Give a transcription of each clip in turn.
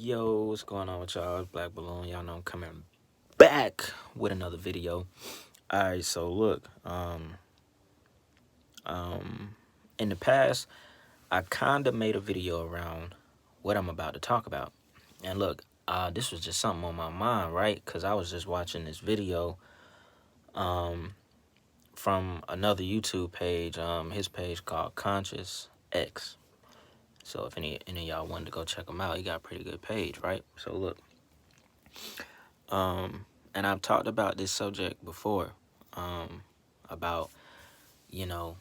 Yo, what's going on with y'all? It's Black Balloon. Y'all know I'm coming back with another video. Alright, so look, in the past, I kinda made a video around what I'm about to talk about. And look, this was just something on my mind, right? Cause I was just watching this video from another YouTube page, his page called Conscious X. So if any of y'all wanted to go check him out, he got a pretty good page, right? So look, and I've talked about this subject before, about, you know,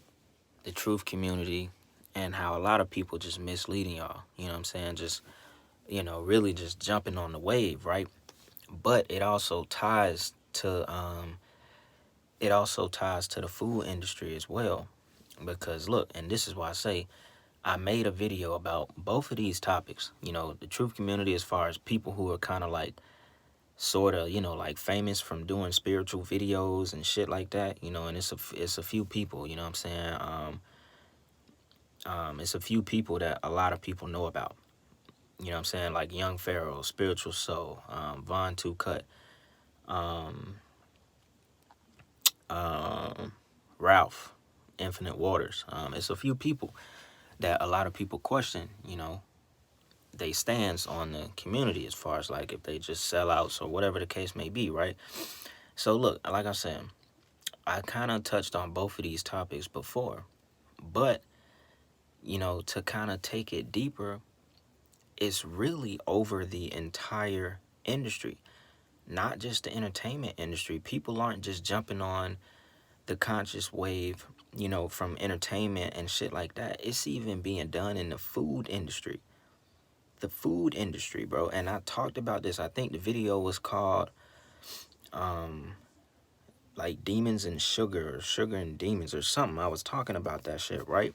the truth community and how a lot of people just misleading y'all, you know what I'm saying? Just, really just jumping on the wave, right? But it also ties to the food industry as well. Because look, and this is why I say I made a video about both of these topics, the truth community as far as people who are kind of like sort of, like famous from doing spiritual videos and shit like that, and it's a few people, you know what I'm saying? It's a few people that a lot of people know about, you know what I'm saying? Like Young Pharaoh, Spiritual Soul, Von Two Cut, Ralph, Infinite Waters. It's a few people that a lot of people question, they stance on the community as far as like if they just sellouts or whatever the case may be, right? So look, like I said, I kind of touched on both of these topics before, but to kind of take it deeper, it's really over the entire industry, not just the entertainment industry. People aren't just jumping on the conscious wave, from entertainment and shit like that. It's even being done in the food industry. The food industry, bro. And I talked about this. I think the video was called like Demons and Sugar, or Sugar and Demons or something. I was talking about that shit, right?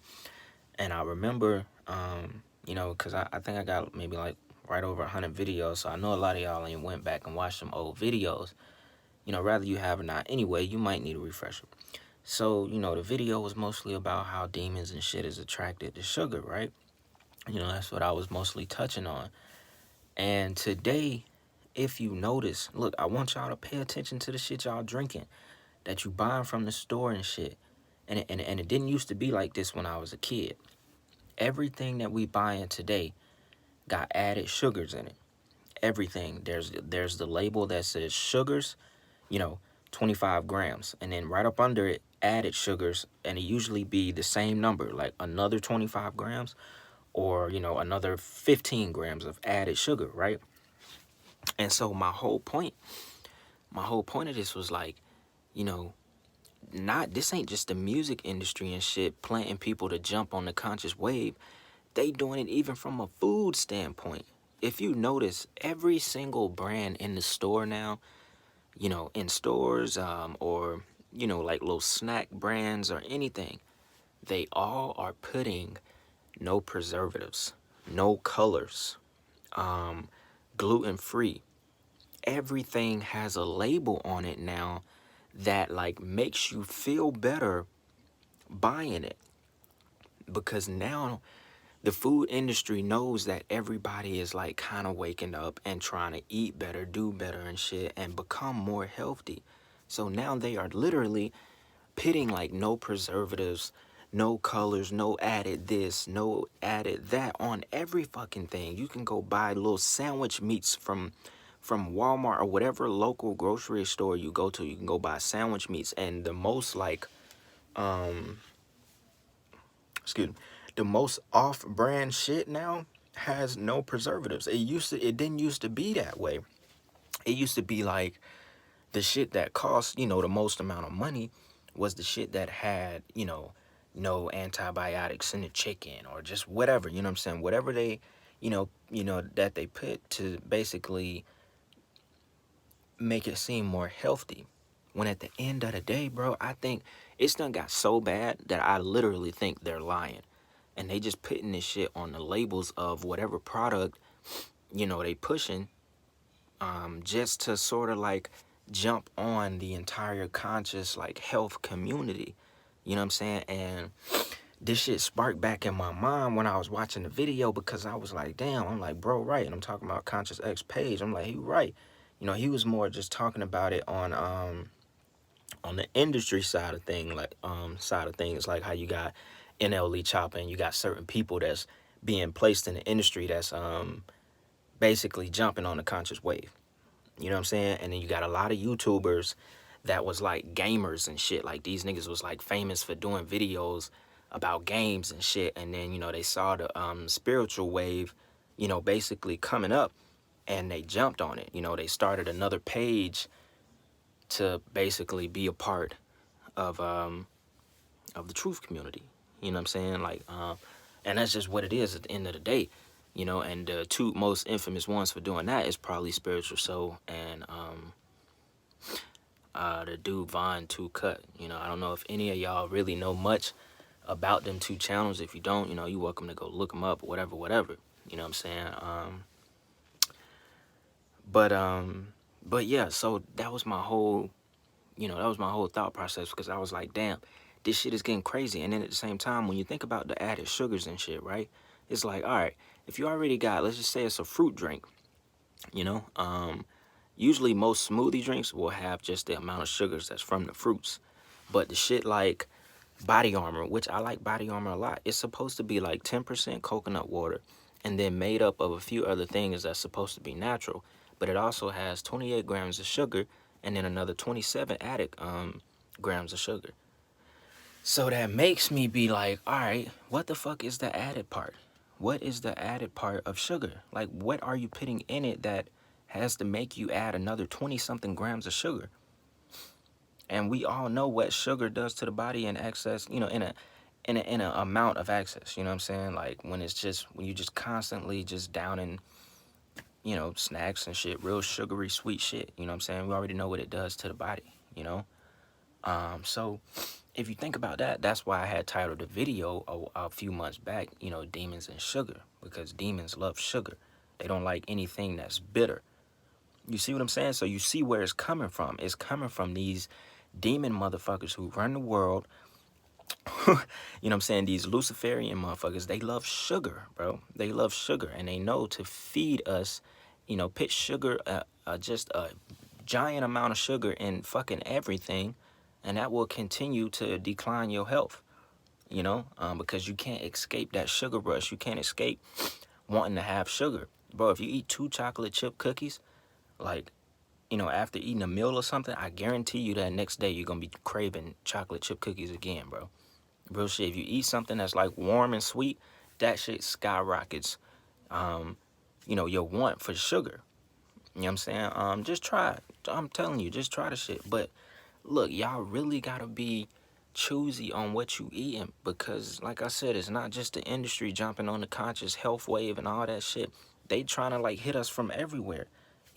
And I remember, because I think I got maybe like right over 100 videos. So I know a lot of y'all ain't went back and watched some old videos. Rather you have or not. Anyway, you might need a refresher. So, the video was mostly about how demons and shit is attracted to sugar, right? That's what I was mostly touching on. And today, if you notice, look, I want y'all to pay attention to the shit y'all drinking, that you buying from the store and shit. And it didn't used to be like this when I was a kid. Everything that we buying today got added sugars in it. Everything. There's the label that says sugars, 25 grams. And then right up under it, added sugars. And it usually be the same number, like another 25 grams or, another 15 grams of added sugar, right? And so my whole point of this was like, you know, this ain't just the music industry and shit planting people to jump on the conscious wave. They doing it even from a food standpoint. If you notice, every single brand in the store now, in stores, or, like little snack brands or anything, they all are putting no preservatives, no colors, gluten-free. Everything has a label on it now that like makes you feel better buying it, because now the food industry knows that everybody is like kind of waking up and trying to eat better, do better and shit and become more healthy. So now they are literally pitting like no preservatives, no colors, no added this, no added that on every fucking thing. You can go buy little sandwich meats from Walmart or whatever local grocery store you go to. You can go buy sandwich meats, and the most like excuse me, the most off-brand shit now has no preservatives. It didn't used to be that way. It used to be like the shit that cost, the most amount of money was the shit that had, no antibiotics in the chicken or just whatever, you know what I'm saying? Whatever they, that they put to basically make it seem more healthy. When at the end of the day, bro, I think it's done got so bad that I literally think they're lying. And they just putting this shit on the labels of whatever product, they pushing, just to sort of like jump on the entire conscious like health community. You know what I'm saying? And this shit sparked back in my mind when I was watching the video, because I was like, damn, I'm like, bro, right. And I'm talking about Conscious X page. I'm like, he right. You know, he was more just talking about it on the industry side of things, like how you got NLE chopping, you got certain people that's being placed in the industry that's basically jumping on the conscious wave. You know what I'm saying? And then you got a lot of YouTubers that was like gamers and shit. Like these niggas was like famous for doing videos about games and shit. And then, you know, they saw the spiritual wave, you know, basically coming up, and they jumped on it. You know, they started another page to basically be a part of the truth community. You know what I'm saying? Like, and that's just what it is at the end of the day. You know, and the two most infamous ones for doing that is probably Spiritual Soul and the dude Von 2 Cut. You know, I don't know if any of y'all really know much about them two channels. If you don't, you know, you're welcome to go look them up, whatever. You know what I'm saying? But yeah, so that was my whole, you know, that was my whole thought process, because I was like, damn, this shit is getting crazy. And then at the same time, when you think about the added sugars and shit, right? It's like, all right, if you already got, let's just say it's a fruit drink, you know, usually most smoothie drinks will have just the amount of sugars that's from the fruits. But the shit like Body Armor, which I like Body Armor a lot, it's supposed to be like 10% coconut water and then made up of a few other things that's supposed to be natural. But it also has 28 grams of sugar and then another 27 added grams of sugar. So that makes me be like, all right, what the fuck is the added part? What is the added part of sugar? Like, what are you putting in it that has to make you add another 20-something grams of sugar? And we all know what sugar does to the body in excess, you know, in a amount of excess, you know what I'm saying? Like when you just constantly just downing, you know, snacks and shit, real sugary, sweet shit, you know what I'm saying? We already know what it does to the body, you know? So if you think about that, that's why I had titled the video a few months back, you know, Demons and Sugar, because demons love sugar. They don't like anything that's bitter. You see what I'm saying? So you see where it's coming from. It's coming from these demon motherfuckers who run the world. You know what I'm saying? These Luciferian motherfuckers, they love sugar, bro. They love sugar, and they know to feed us, you know, put sugar, just a giant amount of sugar in fucking everything, and that will continue to decline your health, you know, because you can't escape that sugar rush. You can't escape wanting to have sugar. Bro, if you eat 2 chocolate chip cookies, like, you know, after eating a meal or something, I guarantee you that next day you're going to be craving chocolate chip cookies again, bro. Real shit. If you eat something that's like warm and sweet, that shit skyrockets, you know, your want for sugar. You know what I'm saying? Just try it. I'm telling you, just try the shit. But look, y'all really got to be choosy on what you eating, because like I said, it's not just the industry jumping on the conscious health wave and all that shit. They trying to like hit us from everywhere.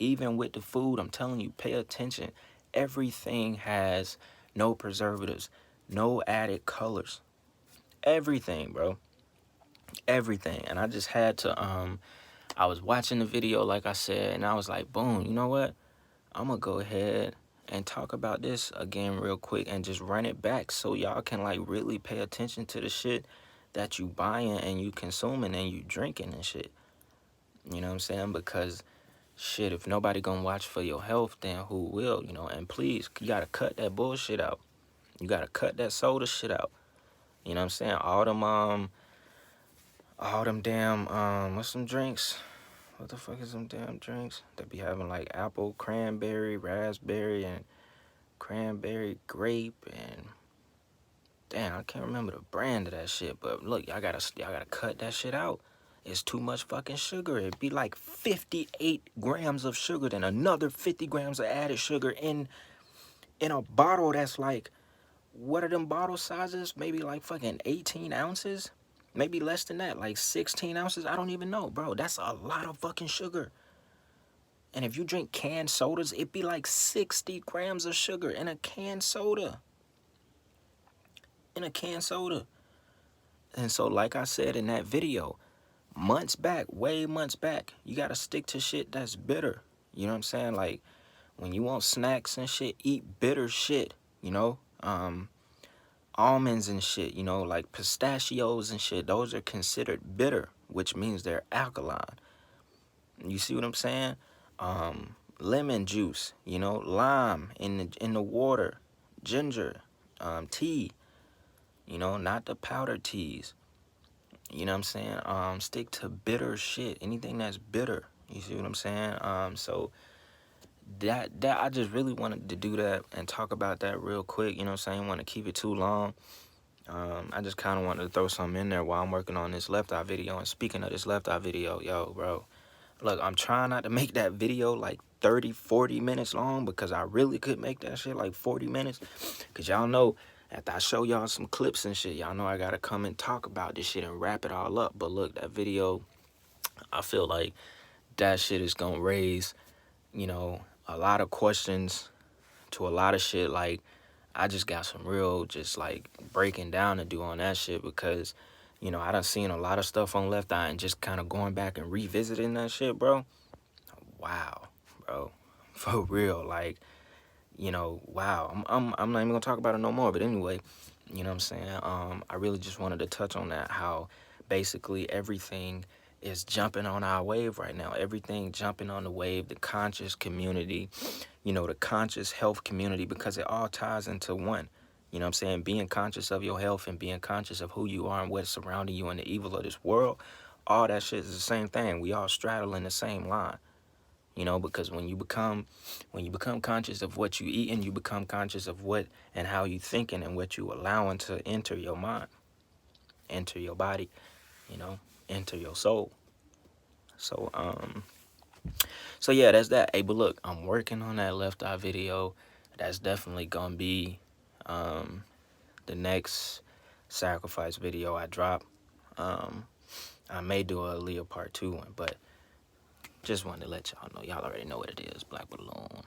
Even with the food, I'm telling you, pay attention. Everything has no preservatives, no added colors. Everything, bro. Everything. And I just had to I was watching the video, like I said, and I was like, boom, you know what? I'm gonna go ahead and talk about this again real quick and just run it back so y'all can like really pay attention to the shit that you buying and you consuming and you drinking and shit. You know what I'm saying? Because shit, if nobody gonna watch for your health, then who will, you know? And please, you gotta cut that bullshit out. You gotta cut that soda shit out. You know what I'm saying? All them damn, what's some drinks? What the fuck is them damn drinks? They be having like apple, cranberry, raspberry, and cranberry grape, and damn, I can't remember the brand of that shit. But look, y'all gotta cut that shit out. It's too much fucking sugar. It'd be like 58 grams of sugar, then another 50 grams of added sugar in a bottle that's like, what are them bottle sizes? Maybe like fucking 18 ounces? Maybe less than that, like 16 ounces? I don't even know, bro. That's a lot of fucking sugar. And if you drink canned sodas, it'd be like 60 grams of sugar in a canned soda. In a canned soda. And so, like I said in that video, months back, way months back, you gotta stick to shit that's bitter. You know what I'm saying? Like, when you want snacks and shit, eat bitter shit, you know? almonds and shit, you know, like pistachios and shit, those are considered bitter, which means they're alkaline. You see what I'm saying? Lemon juice, you know, lime in the water, ginger, tea, you know, not the powdered teas. You know what I'm saying? Stick to bitter shit. Anything that's bitter. You see what I'm saying? So that I just really wanted to do that and talk about that real quick. You know what I'm saying? Want to keep it too long. I just kind of wanted to throw something in there while I'm working on this left eye video. And speaking of this left eye video, yo, bro, look, I'm trying not to make that video like 30, 40 minutes long, because I really could make that shit like 40 minutes. Because y'all know, after I show y'all some clips and shit, y'all know I got to come and talk about this shit and wrap it all up. But look, that video, I feel like that shit is going to raise, you know, a lot of questions to a lot of shit. Like, I just got some real just like breaking down to do on that shit, because, you know, I done seen a lot of stuff on Left Eye, and just kind of going back and revisiting that shit, bro. Wow, bro. For real. Like, you know, wow. I'm not even gonna talk about it no more. But anyway, you know what I'm saying? I really just wanted to touch on that, how basically everything is jumping on our wave right now. Everything jumping on the wave, the conscious community, you know, the conscious health community, because it all ties into one. You know what I'm saying? Being conscious of your health and being conscious of who you are and what's surrounding you and the evil of this world, all that shit is the same thing. We all straddle in the same line. You know, because when you become conscious of what you eat, and you become conscious of what and how you thinking and what you allowing to enter your mind, enter your body, you know, enter your soul. So yeah, that's that. Hey, but look, I'm working on that left eye video. That's definitely gonna be the next sacrifice video I drop. I may do a Leah part 2 one, but just wanted to let y'all know. Y'all already know what it is. Black Balloon.